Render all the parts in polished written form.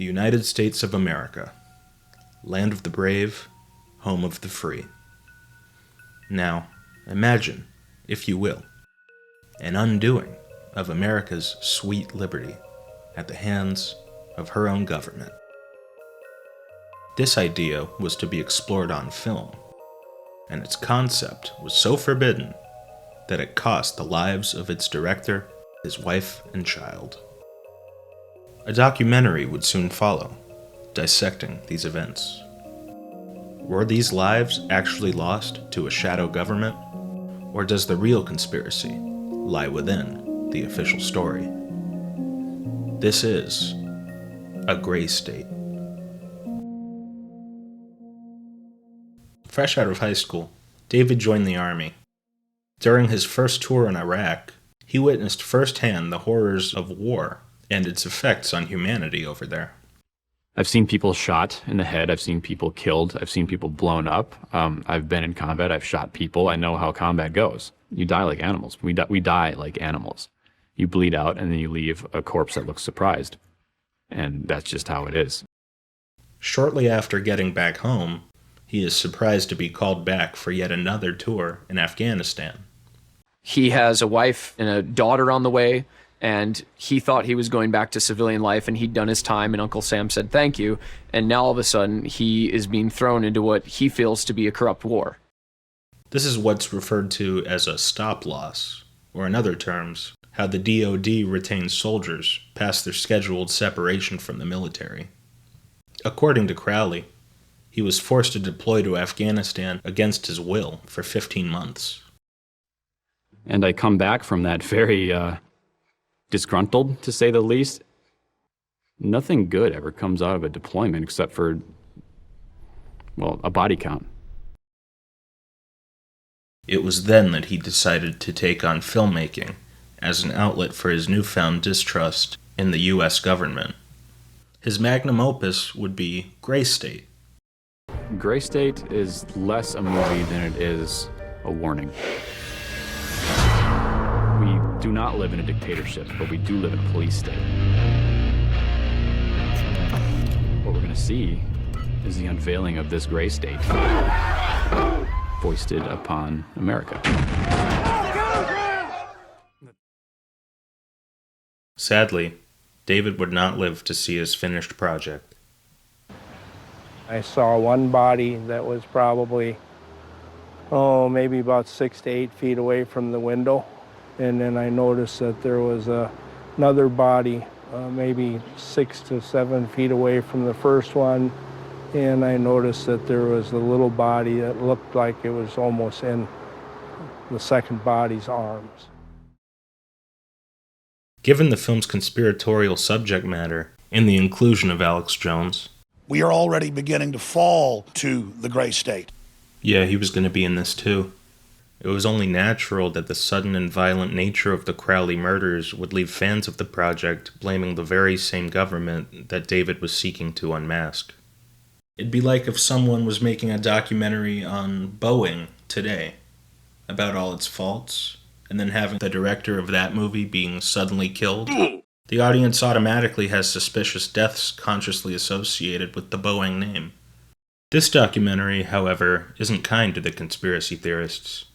the United States of America, land of the brave, home of the free. Now, imagine, if you will, an undoing of America's sweet liberty at the hands of her own government. This idea was to be explored on film, and its concept was so forbidden that it cost the lives of its director, his wife, and child. A documentary would soon follow, dissecting these events. Were these lives actually lost to a shadow government, or does the real conspiracy lie within the official story? This is a gray state. Fresh out of high school, David joined the Army. During his first tour in Iraq, he witnessed firsthand the horrors of war and its effects on humanity over there. I've seen people shot in the head. I've seen people killed. I've seen people blown up. I've been in combat. I've shot people. I know how combat goes. You die like animals. We die like animals. You bleed out, and then you leave a corpse that looks surprised. And that's just how it is. Shortly after getting back home, he is surprised to be called back for yet another tour in Afghanistan. He has a wife and a daughter on the way, and he thought he was going back to civilian life, and he'd done his time, and Uncle Sam said thank you, and now all of a sudden he is being thrown into what he feels to be a corrupt war. This is what's referred to as a stop loss, or in other terms, how the DoD retains soldiers past their scheduled separation from the military. According to Crowley, he was forced to deploy to Afghanistan against his will for 15 months. And I come back from that very disgruntled, to say the least. Nothing good ever comes out of a deployment except for, well, a body count. It was then that he decided to take on filmmaking as an outlet for his newfound distrust in the U.S. government. His magnum opus would be Gray State. Gray State is less a movie than it is a warning. We do not live in a dictatorship, but we do live in a police state. What we're going to see is the unveiling of this gray state foisted upon America. Sadly, David would not live to see his finished project. I saw one body that was probably, maybe about 6 to 8 feet away from the window. And then I noticed that there was another body, maybe 6 to 7 feet away from the first one. And I noticed that there was a little body that looked like it was almost in the second body's arms. Given the film's conspiratorial subject matter and the inclusion of Alex Jones, we are already beginning to fall to the gray state. Yeah, he was going to be in this too. It was only natural that the sudden and violent nature of the Crowley murders would leave fans of the project blaming the very same government that David was seeking to unmask. It'd be like if someone was making a documentary on Boeing today about all its faults, and then having the director of that movie being suddenly killed. The audience automatically has suspicious deaths consciously associated with the Boeing name. This documentary, however, isn't kind to the conspiracy theorists.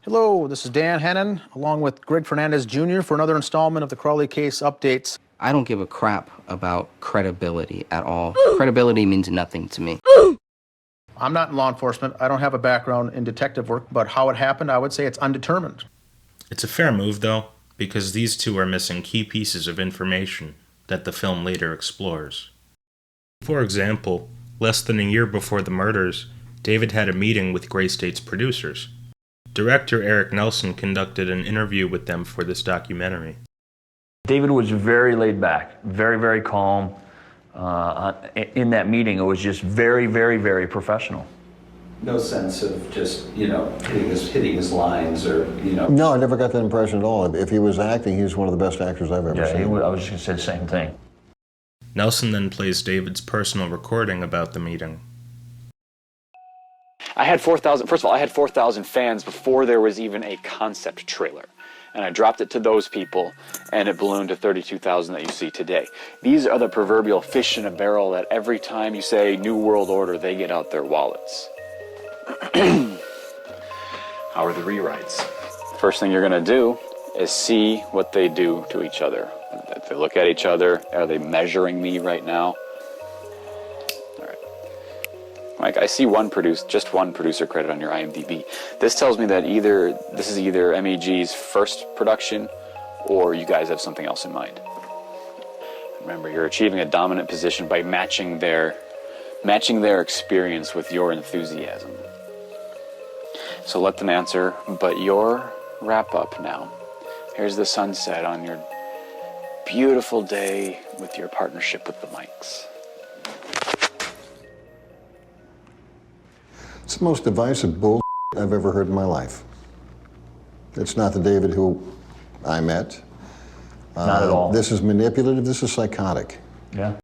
Hello, this is Dan Hennon, along with Greg Fernandez Jr. for another installment of the Crowley Case Updates. I don't give a crap about credibility at all. Credibility means nothing to me. I'm not in law enforcement. I don't have a background in detective work, but how it happened, I would say it's undetermined. It's a fair move, though, because these two are missing key pieces of information that the film later explores. For example, less than a year before the murders, David had a meeting with Gray State's producers. Director Eric Nelson conducted an interview with them for this documentary. David was very laid back, very, very calm. In that meeting, it was just very, very, very professional. No sense of just, hitting his lines or, No, I never got that impression at all. If he was acting, he was one of the best actors I've ever seen. I was just going to say the same thing. Nelson then plays David's personal recording about the meeting. I had 4,000 fans before there was even a concept trailer. and I dropped it to those people, and it ballooned to 32,000 that you see today. These are the proverbial fish in a barrel that every time you say New World Order, they get out their wallets. How are the rewrites? First thing you're going to do is see what they do to each other. If they look at each other, are they measuring me right now? All right. Mike, I see just one producer credit on your IMDb. This tells me that this is either MEG's first production or you guys have something else in mind. Remember, you're achieving a dominant position by matching their experience with your enthusiasm. So let them answer, but your wrap up now. Here's the sunset on your beautiful day with your partnership with the mics. It's the most divisive bull I've ever heard in my life. It's not the David who I met. Not at all. This is manipulative, this is psychotic. Yeah.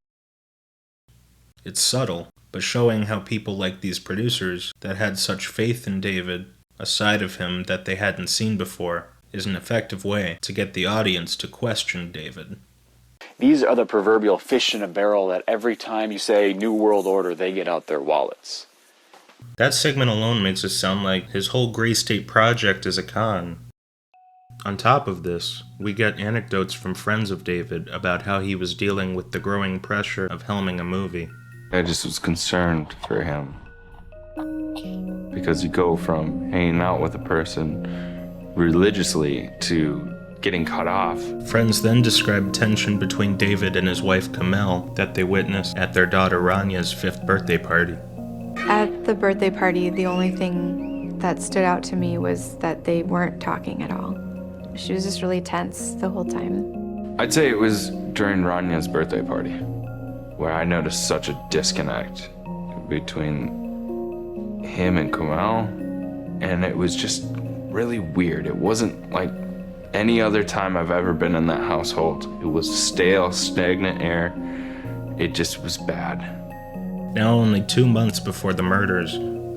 It's subtle, but showing how people like these producers that had such faith in David, a side of him that they hadn't seen before, is an effective way to get the audience to question David. These are the proverbial fish in a barrel that every time you say New World Order, they get out their wallets. That segment alone makes it sound like his whole Gray State project is a con. On top of this, we get anecdotes from friends of David about how he was dealing with the growing pressure of helming a movie. I just was concerned for him. Because you go from hanging out with a person religiously to getting cut off. Friends then described tension between David and his wife Kamel that they witnessed at their daughter Ranya's 5th birthday party. At the birthday party, the only thing that stood out to me was that they weren't talking at all. She was just really tense the whole time. I'd say it was during Ranya's birthday party where I noticed such a disconnect between him and Kamel, and it was just really weird. It wasn't like any other time I've ever been in that household. It was stale, stagnant air. It just was bad. Now only 2 months before the murders,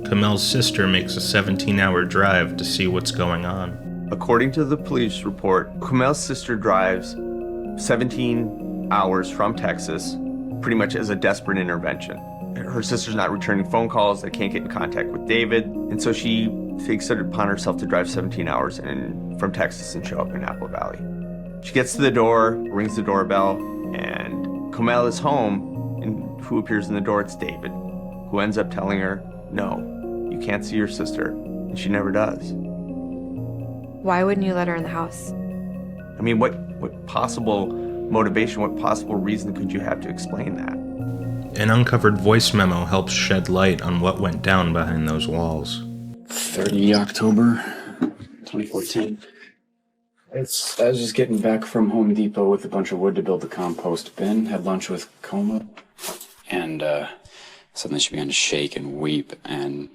Kamel's sister makes a 17-hour drive to see what's going on. According to the police report, Kamel's sister drives 17 hours from Texas, pretty much as a desperate intervention. Her sister's not returning phone calls, they can't get in contact with David, and so she takes it upon herself to drive 17 hours from Texas and show up in Apple Valley. She gets to the door, rings the doorbell, and Kamel is home, and who appears in the door? It's David, who ends up telling her, no, you can't see your sister, and she never does. Why wouldn't you let her in the house? I mean, what possible motivation, what possible reason could you have to explain that? An uncovered voice memo helps shed light on what went down behind those walls. 30 October 2014. I was just getting back from Home Depot with a bunch of wood to build the compost bin. Had lunch with Coma, and suddenly she began to shake and weep and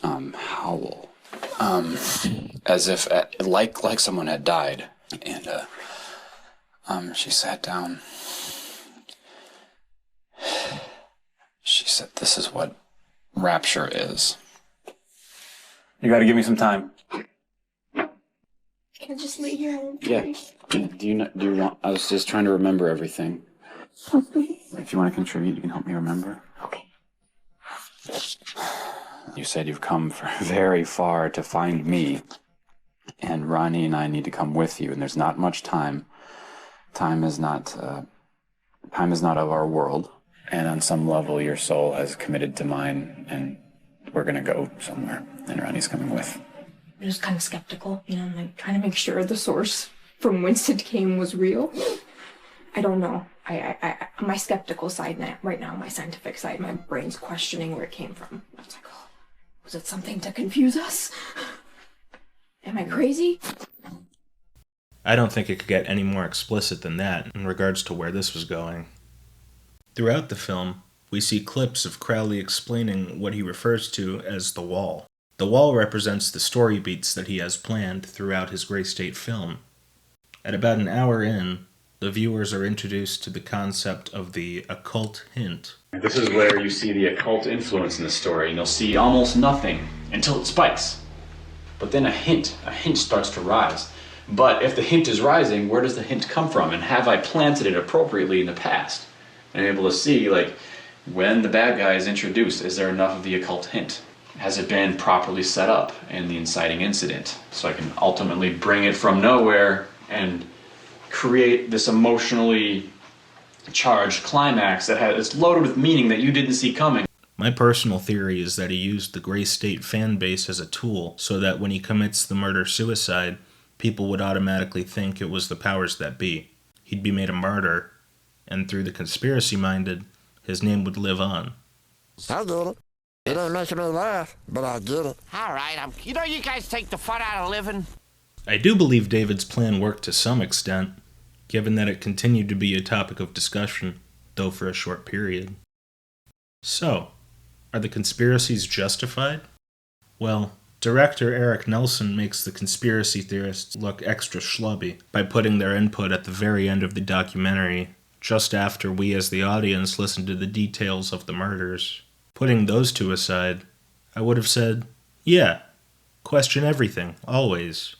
howl, as if like someone had died. And she sat down. She said, "This is what rapture is." You got to give me some time. Can I just lay here? Yeah. Do you want? I was just trying to remember everything. If you want to contribute, you can help me remember. Okay. You said you've come very far to find me, and Ronnie and I need to come with you. And there's not much time. Time is not of our world. And on some level, your soul has committed to mine, and we're gonna go somewhere. And Ronnie's coming with. I'm just kind of skeptical, I'm like trying to make sure the source from whence it came was real. I don't know. I my skeptical side right now, my scientific side, my brain's questioning where it came from. I was like, oh, was it something to confuse us? Am I crazy? I don't think it could get any more explicit than that in regards to where this was going. Throughout the film, we see clips of Crowley explaining what he refers to as the wall. The wall represents the story beats that he has planned throughout his Gray State film. At about an hour in, the viewers are introduced to the concept of the occult hint. This is where you see the occult influence in the story, and you'll see almost nothing until it spikes. But then a hint starts to rise. But if the hint is rising, where does the hint come from? And have I planted it appropriately in the past? And I'm able to see, like, when the bad guy is introduced, is there enough of the occult hint? Has it been properly set up in the inciting incident? So I can ultimately bring it from nowhere and create this emotionally charged climax that is loaded with meaning that you didn't see coming. My personal theory is that he used the Gray State fan base as a tool so that when he commits the murder-suicide, people would automatically think it was the powers that be. He'd be made a martyr, and through the conspiracy-minded, his name would live on. I get it. It ain't making me laugh, but I get it. All right, you know you guys take the fun out of living. I do believe David's plan worked to some extent, given that it continued to be a topic of discussion, though for a short period. So, are the conspiracies justified? Well, director Eric Nelson makes the conspiracy theorists look extra schlubby by putting their input at the very end of the documentary, just after we as the audience listen to the details of the murders. Putting those two aside, I would have said, yeah, question everything, always.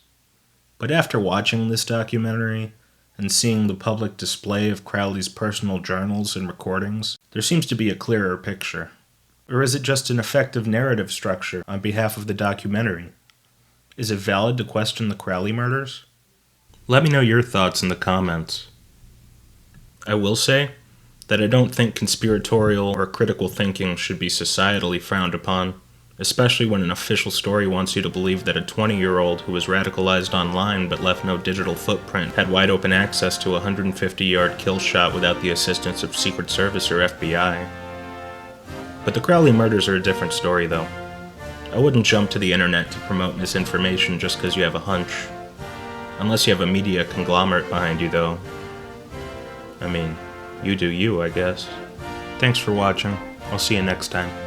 But after watching this documentary, and seeing the public display of Crowley's personal journals and recordings, there seems to be a clearer picture. Or is it just an effective narrative structure on behalf of the documentary? Is it valid to question the Crowley murders? Let me know your thoughts in the comments. I will say that I don't think conspiratorial or critical thinking should be societally frowned upon, especially when an official story wants you to believe that a 20-year-old who was radicalized online but left no digital footprint had wide open access to a 150-yard kill shot without the assistance of Secret Service or FBI. But the Crowley murders are a different story, though. I wouldn't jump to the internet to promote misinformation just because you have a hunch. Unless you have a media conglomerate behind you, though. I mean, you do you, I guess. Thanks for watching. I'll see you next time.